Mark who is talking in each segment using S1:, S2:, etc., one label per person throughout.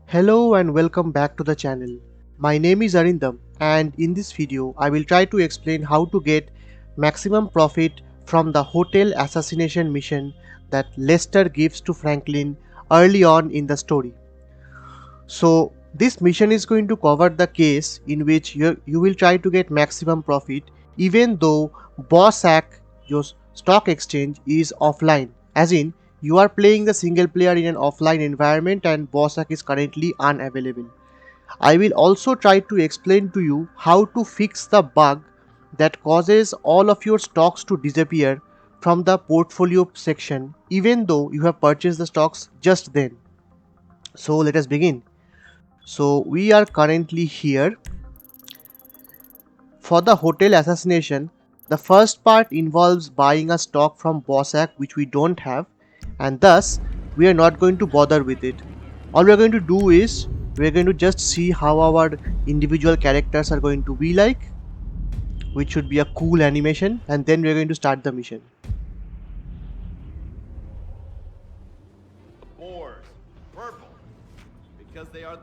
S1: Hello and welcome back to the channel. My name is Arindam and in this video I will try to explain how to get maximum profit from the Hotel Assassination Mission that Lester gives to Franklin early on in the story. So this mission is going to cover the case in which you will try to get maximum profit even though Bossack, your stock exchange, is offline, as in you are playing the single player in an offline environment and Bossack is currently unavailable. I will also try to explain to you how to fix the bug that causes all of your stocks to disappear from the portfolio section even though you have purchased the stocks just then. So let us begin. So we are currently here for the hotel assassination. The first part involves buying a stock from Bossack which we don't have, and thus we are not going to bother with it. All we are going to do is we are going to just see how our individual characters are going to be like, which should be a cool animation, and then we are going to start the mission.
S2: Boars, purple, because they are.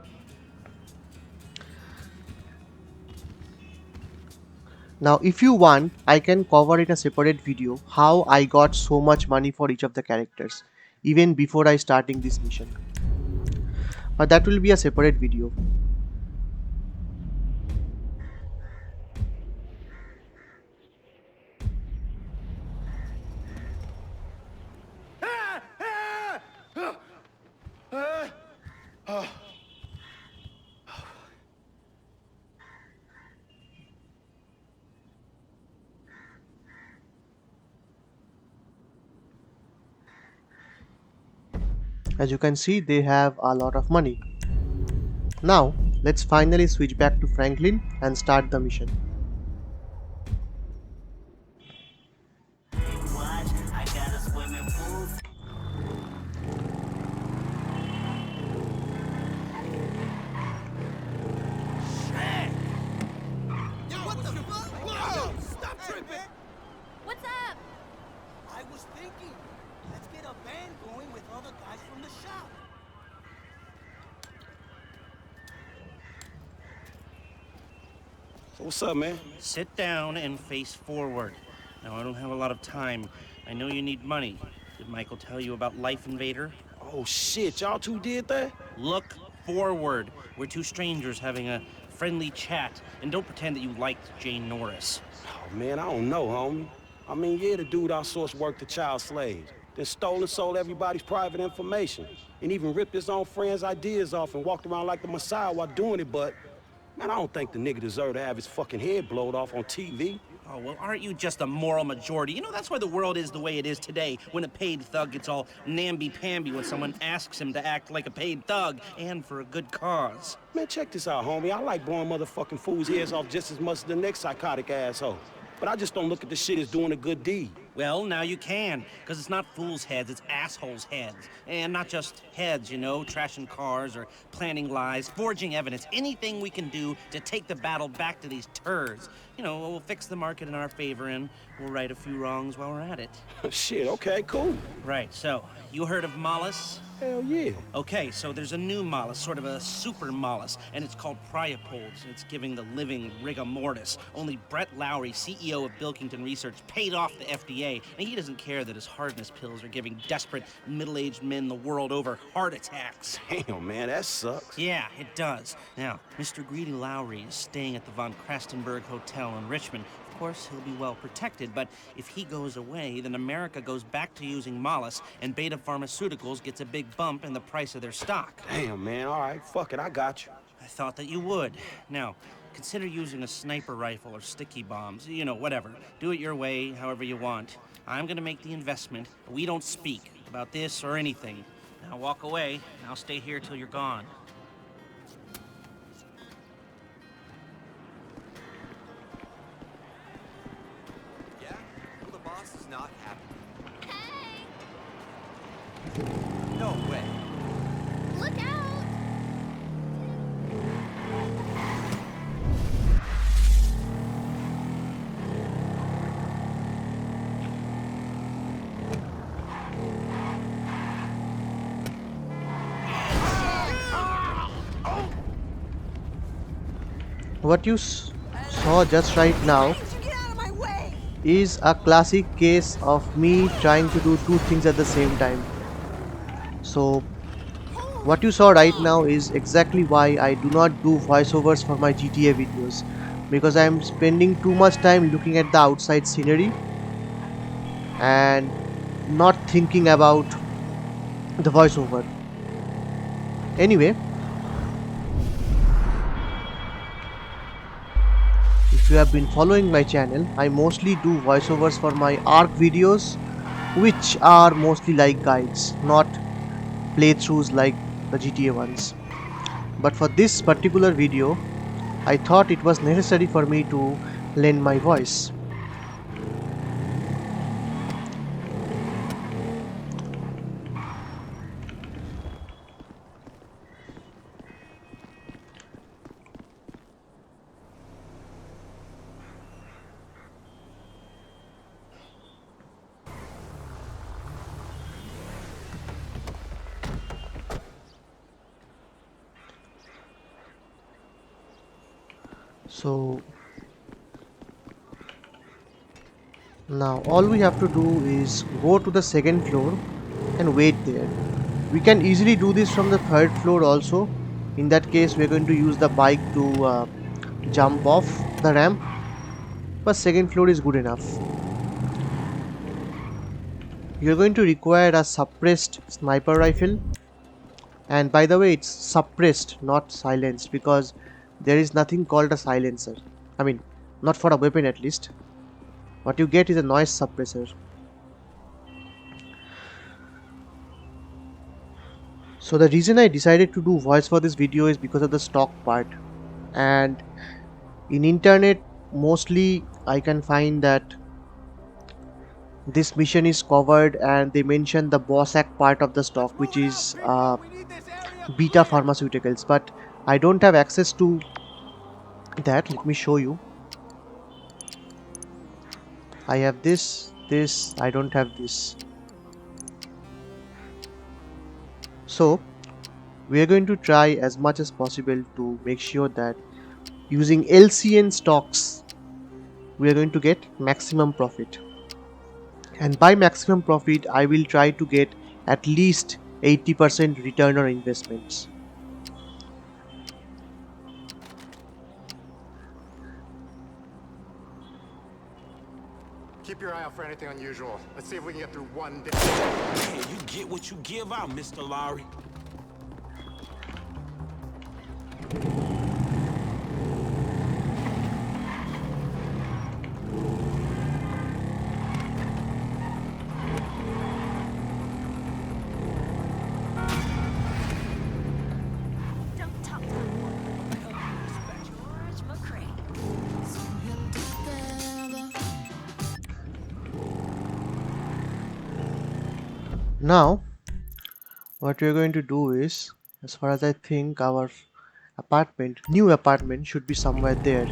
S1: Now if you want, I can cover in a separate video how I got so much money for each of the characters even before I starting this mission, but that will be a separate video. As you can see, they have a lot of money. Now let's finally switch back to Franklin and start the mission.
S3: What's up?
S4: I was thinking, let's get a band going with all the guys from the shop.
S5: What's up, man?
S6: Sit down and face forward. Now, I don't have a lot of time. I know you need money. Did Michael tell you about Life Invader?
S5: Oh, shit, y'all two did that?
S6: Look forward. We're two strangers having a friendly chat. And don't pretend that you liked Jane Norris.
S5: Oh, man, I don't know, homie. I mean, yeah, the dude outsourced work to child slaves, then stole and sold everybody's private information, and even ripped his own friends' ideas off and walked around like the Messiah while doing it, but, man, I don't think the nigga deserved to have his fucking head blowed off on TV.
S6: Oh, well, aren't you just a moral majority? You know, that's why the world is the way it is today, when a paid thug gets all namby-pamby when someone asks him to act like a paid thug, and for a good cause.
S5: Man, check this out, homie. I like blowing motherfucking fools' heads off just as much as the next psychotic asshole. But I just don't look at the shit as doing a good deed.
S6: Well, now you can, because it's not fools' heads, it's assholes' heads. And not just heads, you know, trashing cars or planning lies, forging evidence, anything we can do to take the battle back to these turds. You know, we'll fix the market in our favor and we'll right a few wrongs while we're at it.
S5: Shit, okay, cool.
S6: Right, so, you heard of Mollis?
S5: Hell yeah.
S6: Okay, so there's a new mollusk, sort of a super mollusk, and it's called Priapods. It's giving the living rigor mortis. Only Brett Lowry, CEO of Bilkington Research, paid off the FDA, and he doesn't care that his hardness pills are giving desperate middle-aged men the world over heart attacks.
S5: Damn, man, that sucks.
S6: Yeah, it does. Now, Mr. Greedy Lowry is staying at the Von Krastenberg Hotel in Richmond. Of course, he'll be well protected, but if he goes away, then America goes back to using Mollis, and Beta Pharmaceuticals gets a big bump in the price of their stock.
S5: Damn, man, all right, fuck it, I got you.
S6: I thought that you would. Now, consider using a sniper rifle or sticky bombs. You know, whatever. Do it your way, however you want. I'm gonna make the investment. We don't speak about this or anything. Now walk away, and I'll stay here till you're gone.
S2: Yeah? Well, the boss is not happy.
S3: Hey!
S2: No way.
S3: Look out!
S1: What you saw just right now is a classic case of me trying to do two things at the same time. So what you saw right now is exactly why I do not do voiceovers for my GTA videos, because I am spending too much time looking at the outside scenery and not thinking about the voiceover. Anyway, if you have been following my channel, I mostly do voiceovers for my ARC videos, which are mostly like guides, not playthroughs like the GTA ones. But for this particular video, I thought it was necessary for me to lend my voice. So now all we have to do is go to the second floor and wait there. We can easily do this from the third floor also. In that case, we're going to use the bike to jump off the ramp, but second floor is good enough. You're going to require a suppressed sniper rifle, and by the way, it's suppressed, not silenced, because there is nothing called a silencer. I mean, not for a weapon at least. What you get is a noise suppressor. So the reason I decided to do voice for this video is because of the stock part. And in internet, mostly I can find that this mission is covered and they mention the Bossack part of the stock, which is beta pharmaceuticals, but I don't have access to that. Let me show you. I have this, I don't have this. So we are going to try as much as possible to make sure that using LCN stocks we are going to get maximum profit. And by maximum profit, I will try to get at least 80% return on investments.
S7: Keep your eye out for anything unusual. Let's see if we can get through one day.
S5: Man, you get what you give out, Mr. Lowry.
S3: Don't talk to me. George McCrae.
S1: Now what we are going to do is, as far as I think, our new apartment should be somewhere there.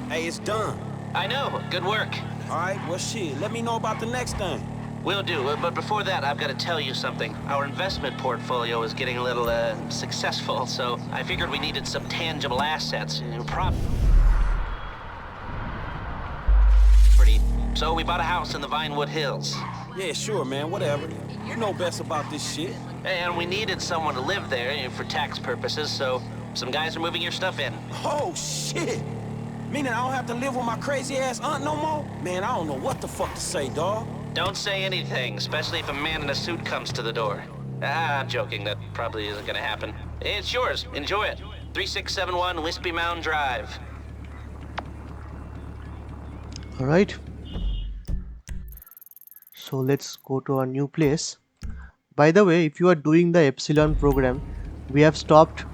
S5: Hey, it's done.
S6: I know. Good work.
S5: All right, well, shit, let me know about the next thing.
S6: Will do. But before that, I've got to tell you something. Our investment portfolio is getting a little successful, so I figured we needed some tangible assets. So we bought a house in the Vinewood Hills.
S5: Yeah, sure, man, whatever. You know best about this shit.
S6: And we needed someone to live there for tax purposes, so some guys are moving your stuff in.
S5: Oh, shit. Meaning I don't have to live with my crazy-ass aunt no more? Man, I don't know what the fuck to say, dawg.
S6: Don't say anything, especially if a man in a suit comes to the door. I'm joking. That probably isn't gonna happen. It's yours. Enjoy it. 3671 Wispy Mound Drive.
S1: Alright. So let's go to our new place. By the way, if you are doing the Epsilon program, we have stopped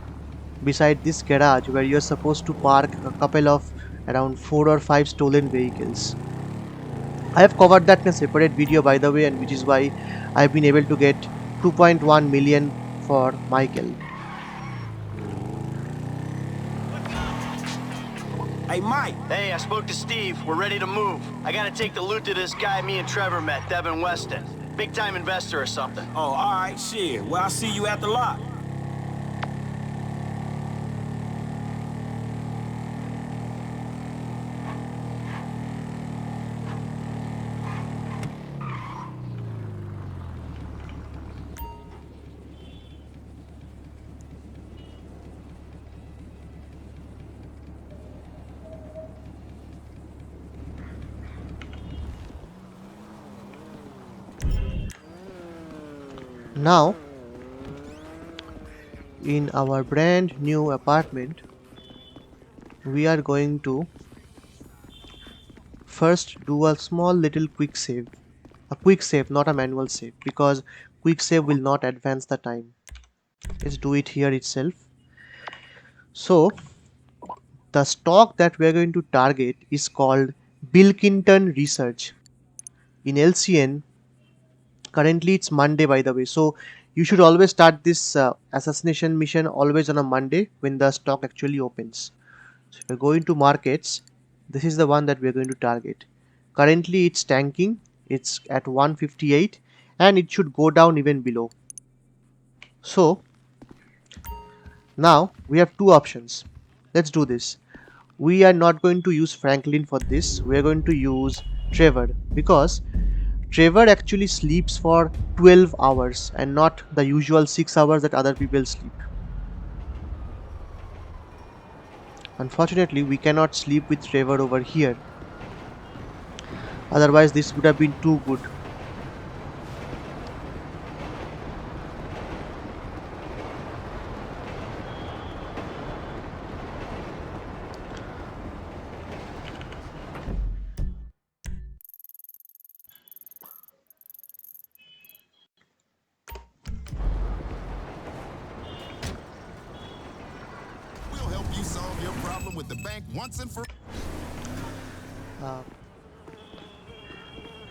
S1: beside this garage where you are supposed to park a couple of around 4 or 5 stolen vehicles. I have covered that in a separate video, by the way, and which is why I've been able to get 2.1 million for Michael.
S5: Hey, Mike.
S8: Hey, I spoke to Steve. We're ready to move. I gotta take the loot to this guy me and Trevor met, Devin Weston. Big time investor or something.
S5: Oh, all right, shit. Well, I'll see you at the lot.
S1: Now, in our brand new apartment, we are going to first do a small little quick save. A quick save, not a manual save, because quick save will not advance the time. Let's do it here itself. So, the stock that we are going to target is called Bilkinton Research. In LCN, currently it's Monday by the way, so you should always start this assassination mission always on a Monday when the stock actually opens. So if we're going to markets, this is the one that we're going to target. Currently it's tanking, it's at 158 and it should go down even below. So now we have two options. Let's do this. We are not going to use Franklin for this, we are going to use Trevor, because Trevor actually sleeps for 12 hours and not the usual 6 hours that other people sleep. Unfortunately, we cannot sleep with Trevor over here. Otherwise, this would have been too good.
S9: We'll help you solve your problem with the bank once and for
S1: Uh,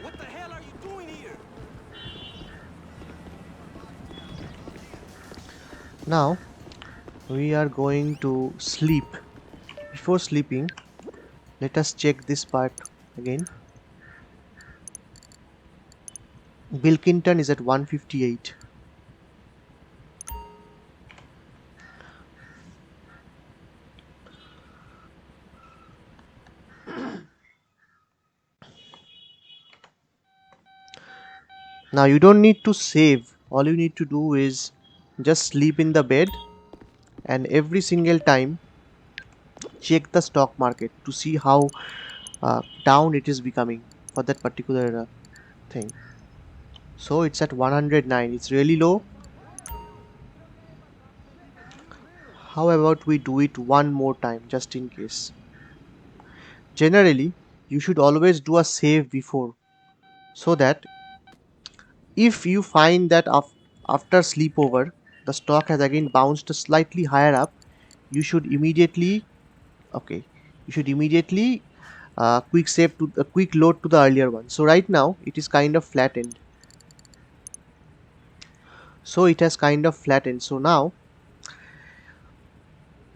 S2: What the hell are you doing here?
S1: Now, we are going to sleep. Before sleeping, let us check this part again. Bilkinton is at 158. Now you don't need to save. All you need to do is just sleep in the bed and every single time check the stock market to see how down it is becoming for that particular thing. So it's at 109. It's really low. How about we do it one more time just in case? Generally, you should always do a save before, so that if you find that after sleepover the stock has again bounced slightly higher up, you should immediately okay you should immediately quick save to a quick load to the earlier one. So right now it is kind of flattened. So it has kind of flattened. So now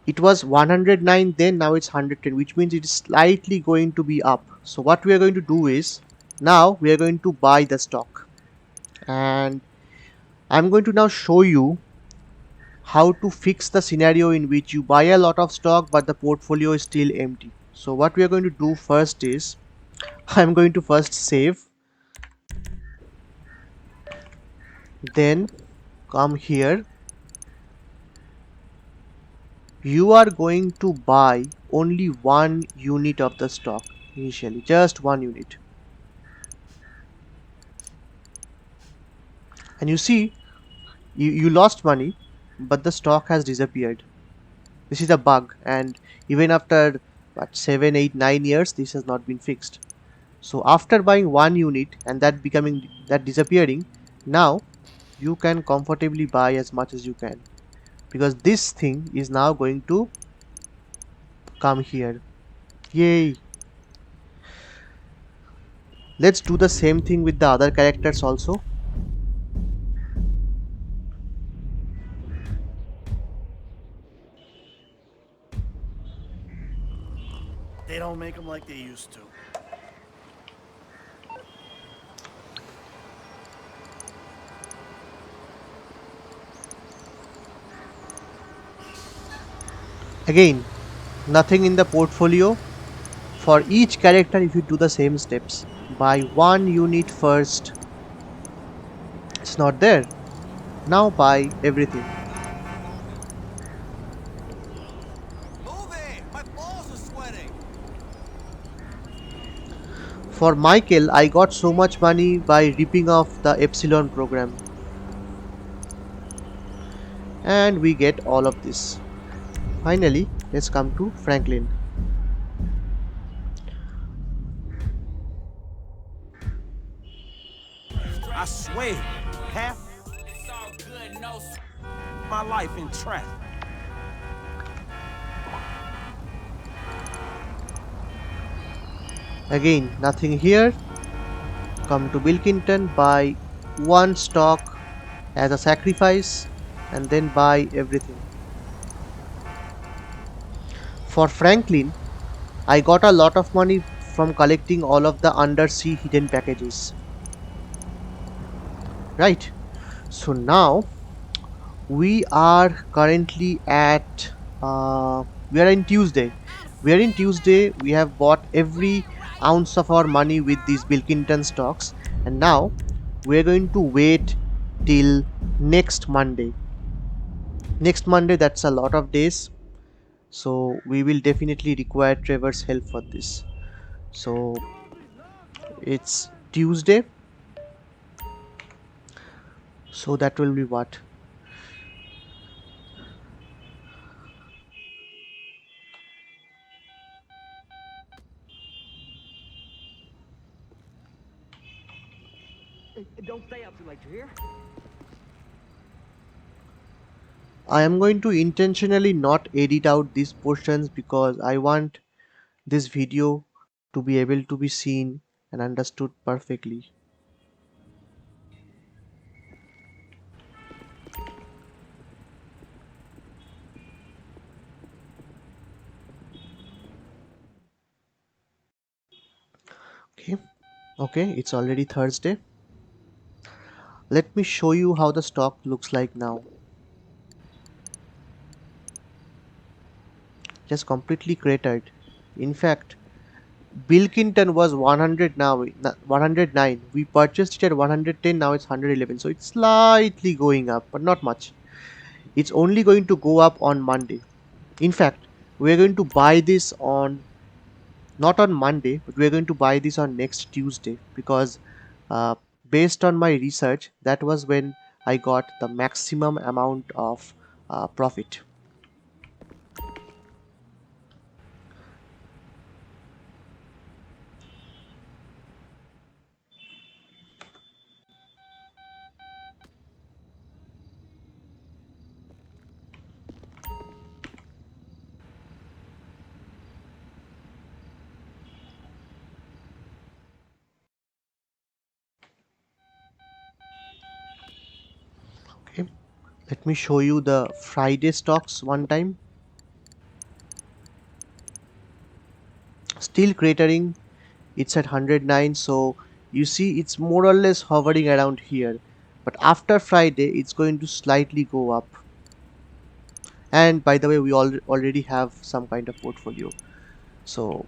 S1: it was 109, then now it's 110, which means it is slightly going to be up. So what we are going to do is, now we are going to buy the stock, and I'm going to now show you how to fix the scenario in which you buy a lot of stock but the portfolio is still empty. So what we are going to do first is, I'm going to first save, then come here. You are going to buy only 1 unit of the stock initially, just 1 unit. And you see, you lost money, but the stock has disappeared. This is a bug, and even after what 7, 8, 9 years, this has not been fixed. So after buying 1 unit and that disappearing, now you can comfortably buy as much as you can, because this thing is now going to come here. Yay! Let's do the same thing with the other characters also.
S8: They don't make them like they used to.
S1: Again, nothing in the portfolio. For each character, if you do the same steps, buy one unit first, it's not there. Now buy everything.
S2: Move it! My balls are sweating!
S1: For Michael, I got so much money by ripping off the Epsilon program. And we get all of this. Finally, let's come to Franklin.
S5: I swear, half my life in traffic.
S1: Again, nothing here. Come to Bilkington, buy one stock as a sacrifice, and then buy everything. For Franklin, I got a lot of money from collecting all of the undersea hidden packages. Right? So now we are currently at we are in Tuesday. We are in Tuesday. We have bought every ounce of our money with these Bilkington stocks, and now we are going to wait till next Monday. Next Monday, that's a lot of days, so we will definitely require Trevor's help for this. So it's Tuesday, so that will be what?
S10: Don't stay up too late, you hear?
S1: I am going to intentionally not edit out these portions because I want this video to be able to be seen and understood perfectly. Okay, okay, it's already Thursday. Let me show you how the stock looks like now. Just completely cratered. In fact, Bilkington was 100 now, 109. We purchased it at 110, now it's 111. So it's slightly going up, but not much. It's only going to go up on Monday. In fact, we're going to buy this on not on Monday, but we're going to buy this on next Tuesday because uh, based on my research, that was when I got the maximum amount of profit. Okay, let me show you the Friday stocks one time. Still cratering, it's at 109, so you see it's more or less hovering around here, but after Friday it's going to slightly go up. And by the way, we already have some kind of portfolio, so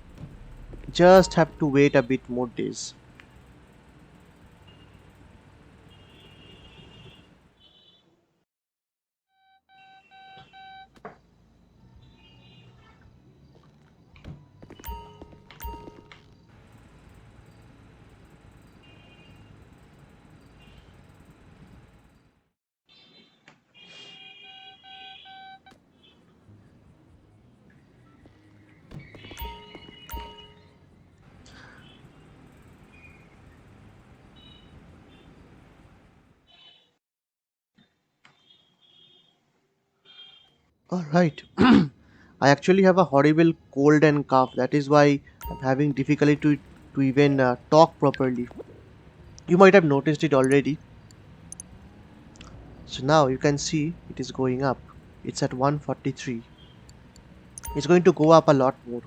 S1: just have to wait a bit more days. All right. I actually have a horrible cold and cough. That is why I'm having difficulty to even talk properly. You might have noticed it already. So now you can see it is going up. It's at 143. It's going to go up a lot more.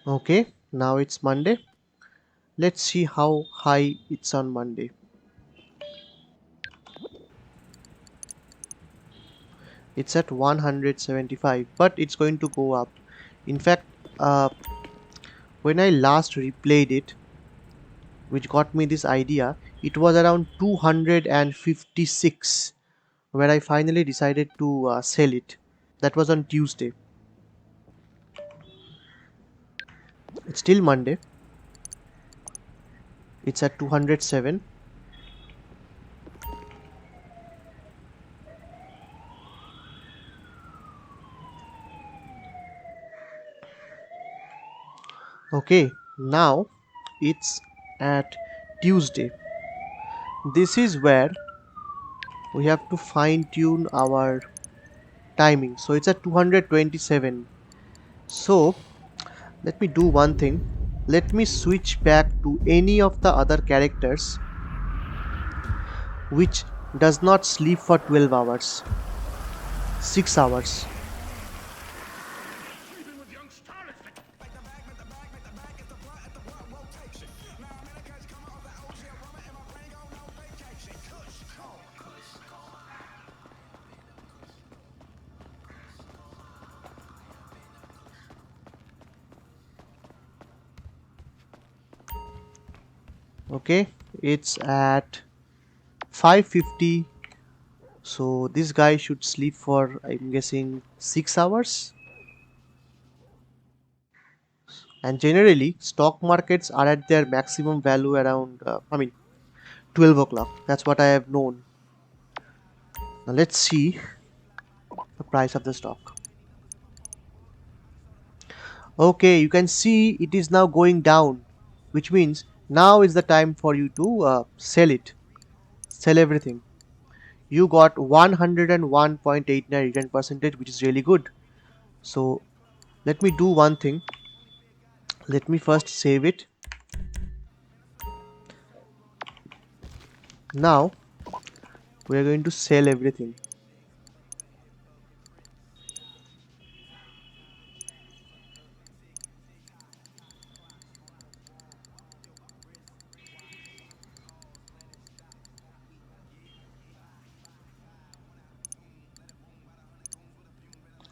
S1: Okay, now it's Monday. Let's see how high it's on Monday. It's at 175, but it's going to go up. In fact, uh, when I last replayed it, which got me this idea, it was around 256 where I finally decided to sell it. That was on Tuesday. It's still Monday. It's at 207. Okay, now it's at Tuesday. This is where we have to fine tune our timing. So it's at 227. So let me do one thing. Let me switch back to any of the other characters which does not sleep for 12 hours, 6 hours. Okay, it's at 5:50. So this guy should sleep for, I'm guessing, 6 hours. And generally stock markets are at their maximum value around 12 o'clock. That's what I have known. Now let's see the price of the stock. Okay, you can see it is now going down, which means now is the time for you to sell it, sell everything. You got 101.89 return percentage, which is really good. So let me do one thing. Let me first save it. Now we are going to sell everything.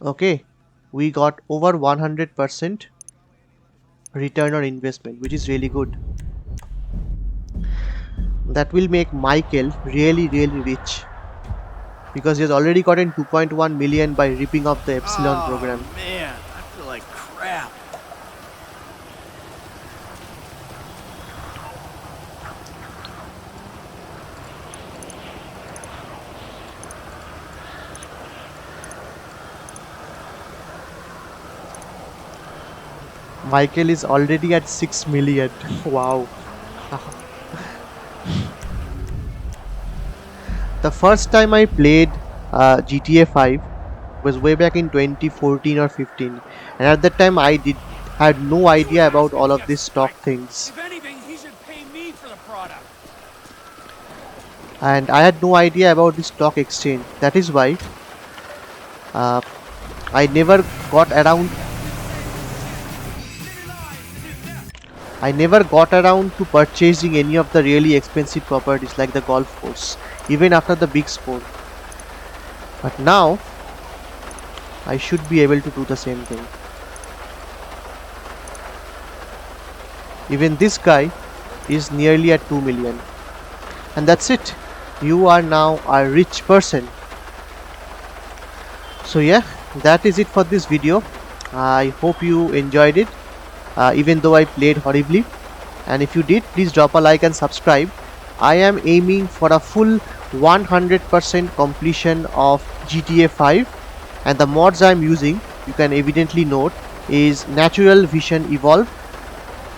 S1: Okay, we got over 100% return on investment, which is really good. That will make Michael really rich, because he has already gotten 2.1 million by ripping off the Epsilon program.
S8: Man, I feel like crap.
S1: Michael is already at 6 million. Wow. The first time I played GTA 5 was way back in 2014 or 15, and at that time I had no idea about all of these stock things,
S4: If anything, he should pay me for the product.
S1: and I had no idea about the stock exchange. That is why I never got around to purchasing any of the really expensive properties like the golf course, even after the big score. But now I should be able to do the same thing. Even this guy is nearly at 2 million. And that's it. You are now a rich person. So yeah, that is it for this video. I hope you enjoyed it, even though I played horribly. And if you did, please drop a like and subscribe. I am aiming for a full 100% completion of GTA 5, and the mods I am using, you can evidently note, is Natural Vision Evolve.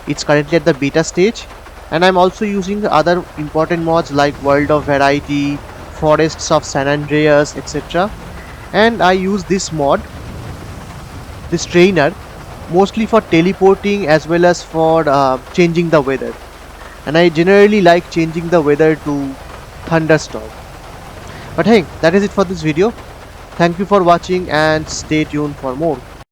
S1: It's currently at the beta stage, and I'm also using other important mods like World of Variety, Forests of San Andreas, etc. And I use this mod, this trainer, mostly for teleporting as well as for changing the weather. And I generally like changing the weather to thunderstorm. But hey, that is it for this video. Thank you for watching and stay tuned for more.